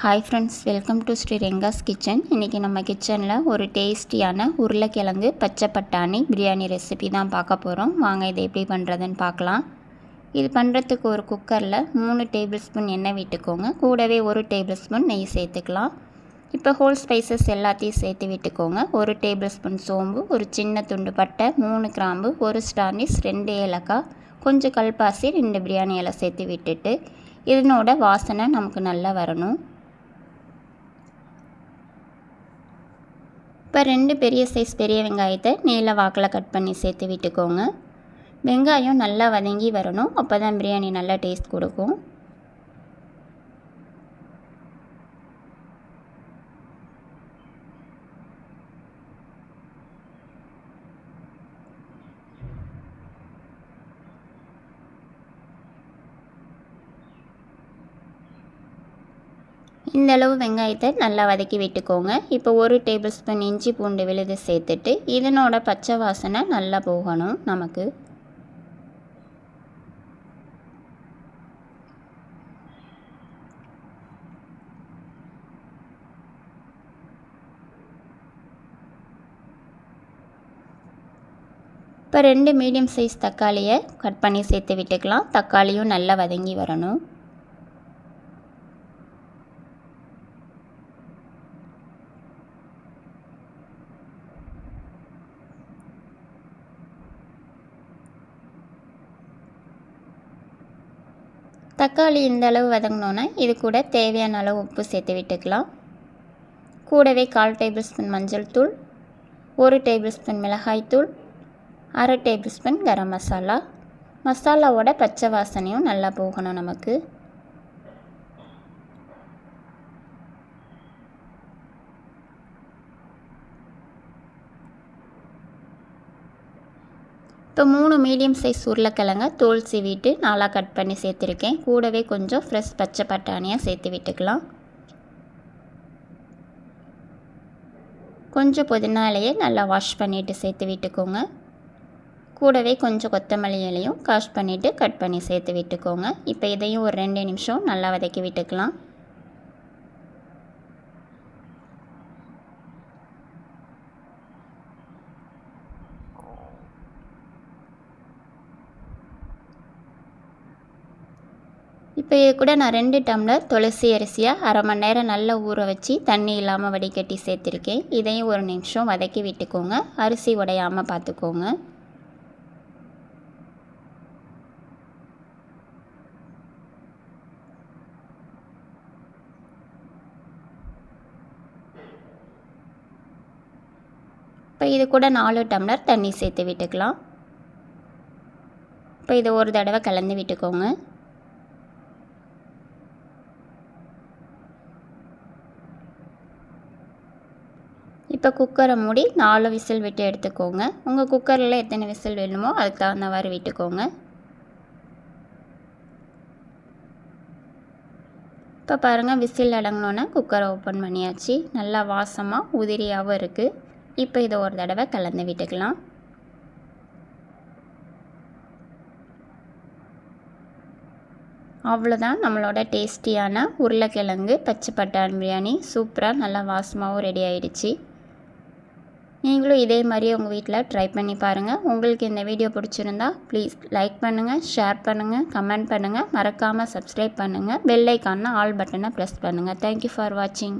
Hi friends, welcome to Sri Renga's kitchen. இன்றைக்கி நம்ம கிச்சனில் ஒரு டேஸ்டியான உருளைக்கிழங்கு பச்சை பட்டாணி பிரியாணி ரெசிபி தான் பார்க்க போகிறோம். வாங்க இதை எப்படி பண்ணுறதுன்னு பார்க்கலாம். இது பண்ணுறதுக்கு ஒரு குக்கரில் 3 டேபிள் ஸ்பூன் எண்ணெய் விட்டுக்கோங்க. கூடவே 1 டேபிள் ஸ்பூன் நெய் சேர்த்துக்கலாம். இப்போ ஹோல் ஸ்பைசஸ் எல்லாத்தையும் சேர்த்து விட்டுக்கோங்க. 1 டேபிள் ஸ்பூன் சோம்பு, ஒரு சின்ன துண்டு பட்டை, 3 கிராம்பு, 1 ஸ்டார்னிஸ், 2 ஏலக்காய், கொஞ்சம் கல்பாசி, 2 பிரியாணி இலை சேர்த்து விட்டுட்டு இதனோட வாசனை நமக்கு நல்லா வரணும். இப்போ 2 பெரிய சைஸ் பெரிய வெங்காயத்தை நீல வாக்கில் கட் பண்ணி சேர்த்து விட்டுக்கோங்க. வெங்காயம் நல்லா வதங்கி வரணும், அப்போ தான் பிரியாணி நல்லா டேஸ்ட் கொடுக்கும். இந்த அளவு வெங்காயத்தை நல்லா வதக்கி விட்டுக்கோங்க. இப்போ 1 டேபிள் ஸ்பூன் இஞ்சி பூண்டு விழுது சேர்த்துட்டு இதனோட பச்சை வாசனை நல்லா போகணும் நமக்கு. இப்போ 2 மீடியம் சைஸ் தக்காளியை கட் பண்ணி சேர்த்து விட்டுக்கலாம். தக்காளியும் நல்லா வதங்கி வரணும். தக்காளி இந்த அளவு வதங்கினோன்னா இது கூட தேவையான அளவு உப்பு சேர்த்து விட்டுக்கலாம். கூடவே 1/4 டேபிள் ஸ்பூன் மஞ்சள் தூள், 1 டேபிள் ஸ்பூன் மிளகாய்த்தூள், 1/2 டேபிள் ஸ்பூன் கரம் மசாலா. மசாலாவோட பச்சை வாசனையும் நல்லா போகணும் நமக்கு. இப்போ 3 மீடியம் சைஸ் உருளைக்கிழங்க தோல் சீவிட்டு 4 கட் பண்ணி சேர்த்துருக்கேன். கூடவே கொஞ்சம் ஃப்ரெஷ் பச்சை பட்டாணியாக சேர்த்து விட்டுக்கலாம். கொஞ்சம் புதினா இலையை நல்லா வாஷ் பண்ணிவிட்டு சேர்த்து விட்டுக்கோங்க. கூடவே கொஞ்சம் கொத்தமல்லி இலையும் வாஷ் பண்ணிவிட்டு கட் பண்ணி சேர்த்து விட்டுக்கோங்க. இப்போ இதையும் ஒரு 2 நிமிஷம் நல்லா வதக்கி விட்டுக்கலாம். இப்போ இது கூட நான் 2 டம்ளர் துளசி அரிசியை 1/2 மணி நேரம் நல்லா ஊற வச்சு தண்ணி இல்லாமல் வடிகட்டி சேர்த்துருக்கேன். இதையும் ஒரு நிமிஷம் வதக்கி விட்டுக்கோங்க. அரிசி உடையாமல் பார்த்துக்கோங்க. இப்போ இது கூட 4 டம்ளர் தண்ணி சேர்த்து விட்டுக்கலாம். இப்போ இதை ஒரு தடவை கலந்து விட்டுக்கோங்க. இப்போ குக்கரை மூடி 4 விசில் விட்டு எடுத்துக்கோங்க. உங்கள் குக்கரில் எத்தனை விசில் வேணுமோ அதுக்கு தகுந்த மாதிரி விட்டுக்கோங்க. இப்போ பாருங்கள், விசில் அடங்கினோன்னே குக்கரை ஓப்பன் பண்ணியாச்சு. நல்லா வாசமாக உதிரியாகவும் இருக்குது. இப்போ இதை ஒரு தடவை கலந்து விட்டுக்கலாம். அவ்வளோதான், நம்மளோட டேஸ்டியான உருளைக்கிழங்கு பச்சை பட்டாணி பிரியாணி சூப்பராக நல்லா வாசமாகவும் ரெடி ஆகிடுச்சு. நீங்களும் இதே மாதிரி உங்கள் வீட்டில் ட்ரை பண்ணி பாருங்கள். உங்களுக்கு இந்த வீடியோ பிடிச்சிருந்தா ப்ளீஸ் லைக் பண்ணுங்கள், ஷேர் பண்ணுங்கள், கமெண்ட் பண்ணுங்கள், மறக்காமல் சப்ஸ்கிரைப் பண்ணுங்கள், பெல் ஐக்கான ஆல் பட்டனை ப்ரெஸ் பண்ணுங்கள். தேங்க்யூ ஃபார் வாட்சிங்.